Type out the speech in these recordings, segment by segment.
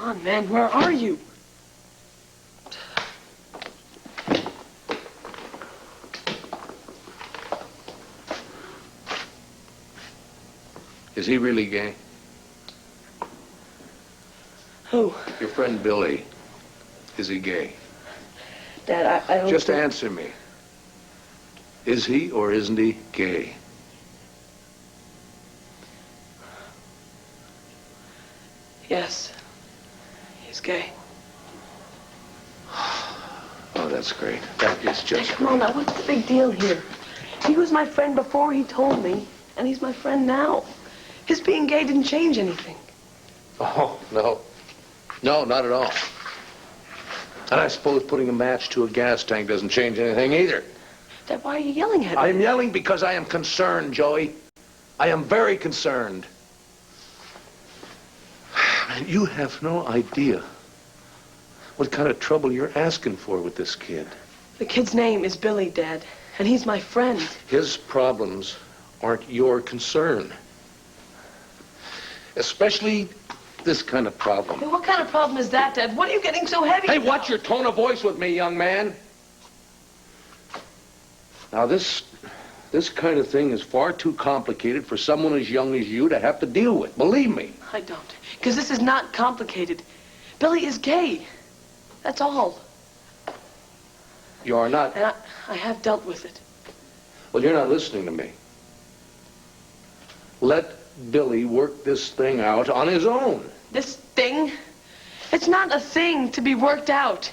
on, man. Where are you? Is he really gay? Who? Your friend Billy. Is he gay? Dad, I don't Just think... answer me. Is he or isn't he gay? Yes. He's gay. Oh, that's great. That is just Hey, come on now, what's the big deal here? He was my friend before he told me, and he's my friend now. His being gay didn't change anything. Oh, no. No, not at all. And I suppose putting a match to a gas tank doesn't change anything either. Dad, why are you yelling at me? I am yelling because I am concerned, Joey. I am very concerned. Man, you have no idea what kind of trouble you're asking for with this kid. The kid's name is Billy, Dad, and he's my friend. His problems aren't your concern. Especially this kind of problem. Hey, what kind of problem is that, Dad? What are you getting so heavy Hey, about? watch your tone of voice with me, young man. Now, this kind of thing is far too complicated for someone as young as you to have to deal with. Believe me. I don't. Because this is not complicated. Billy is gay. That's all. You are not. And I have dealt with it. Well, you're not listening to me. Let Billy work this thing out on his own. This thing? It's not a thing to be worked out.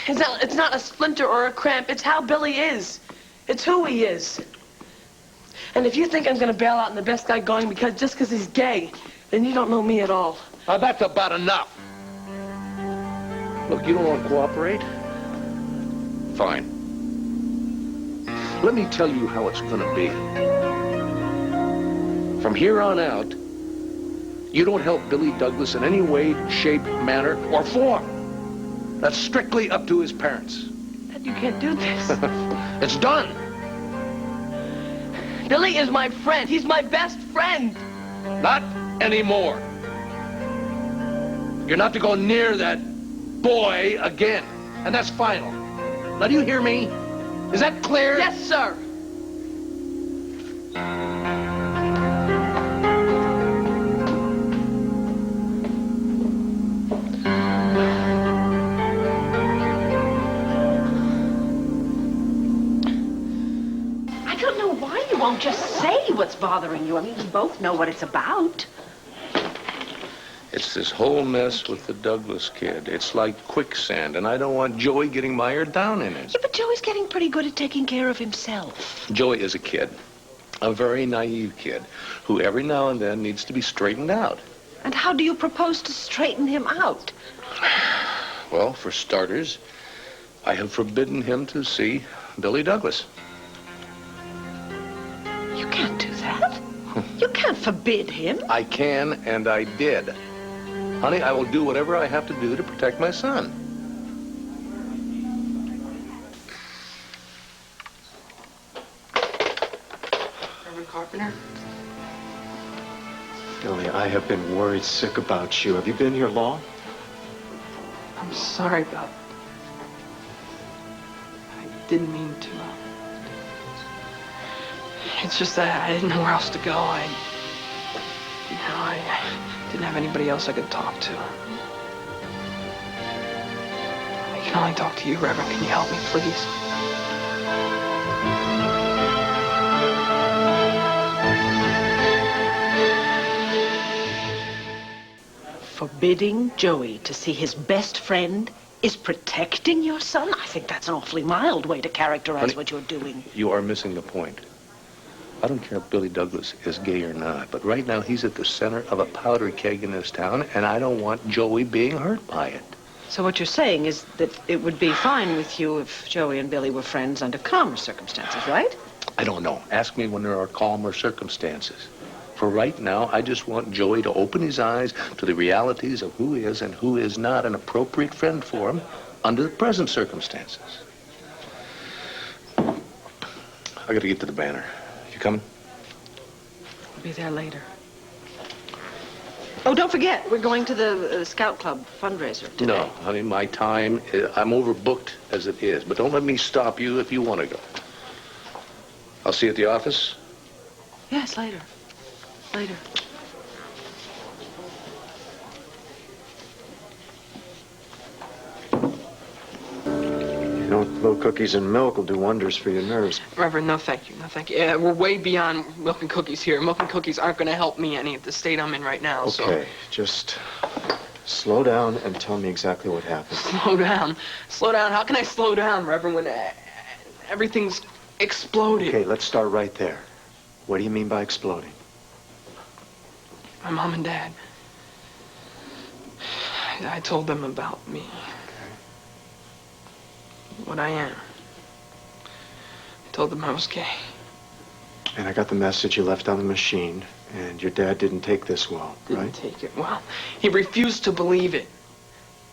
It's not a splinter or a cramp. It's how Billy is. It's who he is. And if you think I'm going to bail out on the best guy going just because he's gay, then you don't know me at all. Now, that's about enough. Look, you don't want to cooperate? Fine. Let me tell you how it's going to be. From here on out, you don't help Billy Douglas in any way, shape, manner, or form. That's strictly up to his parents. Dad, you can't do this. It's done. Billy is my friend. He's my best friend. Not anymore. You're not to go near that boy again. And that's final. Now, do you hear me? Is that clear? Yes, sir. I don't know why you won't just say what's bothering you. I mean, we both know what it's about. It's this whole mess with the Douglas kid. It's like quicksand, and I don't want Joey getting mired down in it. Yeah, but Joey's getting pretty good at taking care of himself. Joey is a kid, a very naive kid, who every now and then needs to be straightened out. And how do you propose to straighten him out? Well, for starters, I have forbidden him to see Billy Douglas. You can't do that. You can't forbid him. I can, and I did. Honey, I will do whatever I have to do to protect my son. Reverend Carpenter? Billy, I have been worried sick about you. Have you been here long? I'm sorry about... I didn't mean to. It's just that I didn't know where else to go. I didn't have anybody else I could talk to. I can only talk to you, Reverend. Can you help me, please? Forbidding Joey to see his best friend is protecting your son? I think that's an awfully mild way to characterize Honey, what you're doing. You are missing the point. I don't care if Billy Douglas is gay or not, but right now he's at the center of a powder keg in this town, and I don't want Joey being hurt by it. So what you're saying is that it would be fine with you if Joey and Billy were friends under calmer circumstances, right? I don't know. Ask me when there are calmer circumstances. For right now, I just want Joey to open his eyes to the realities of who is and who is not an appropriate friend for him under the present circumstances. I gotta get to the banner. You coming? I'll be there later. Oh, don't forget, we're going to the Scout Club fundraiser today. No, honey, my time, I'm overbooked as it is. But don't let me stop you if you want to go. I'll see you at the office. Yes, later. Later. You know, little cookies and milk will do wonders for your nerves. Reverend, no thank you, no thank you. Yeah, we're way beyond milk and cookies here. Milk and cookies aren't going to help me any at the state I'm in right now, so... Okay, just slow down and tell me exactly what happened. Slow down. Slow down. How can I slow down, Reverend, when everything's exploded? Okay, let's start right there. What do you mean by exploding? My mom and dad. I told them about me. What I am. I told them I was gay. And I got the message you left on the machine, and your dad didn't take this well, right? Didn't take it well. He refused to believe it.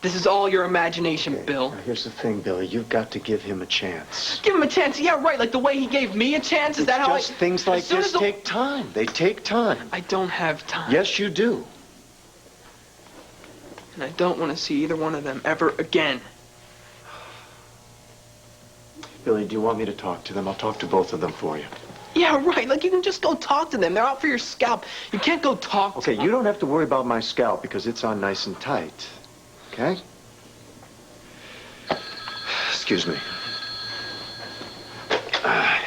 This is all your imagination, Okay, Bill. now here's the thing, Billy. You've got to give him a chance. Give him a chance. Yeah, right. Like the way he gave me a chance. Is that how Just things like as soon this as the- take time. They take time. I don't have time. Yes, you do. And I don't want to see either one of them ever again. Billy, do you want me to talk to them? I'll talk to both of them for you. Yeah, right. Like, you can just go talk to them. They're out for your scalp. You can't go talk to Okay, them. you don't have to worry about my scalp because it's on nice and tight. Okay? Excuse me.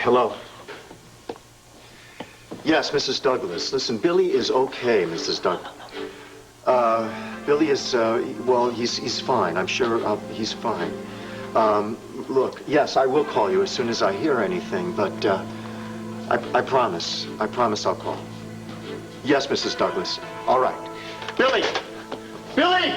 Hello. Yes, Mrs. Douglas. Listen, Billy is okay, Mrs. Douglas. Billy is, well, he's fine. I'm sure he's fine. Look, yes, I will call you as soon as I hear anything, but, I promise. I promise I'll call. Yes, Mrs. Douglas. All right. Billy! Billy!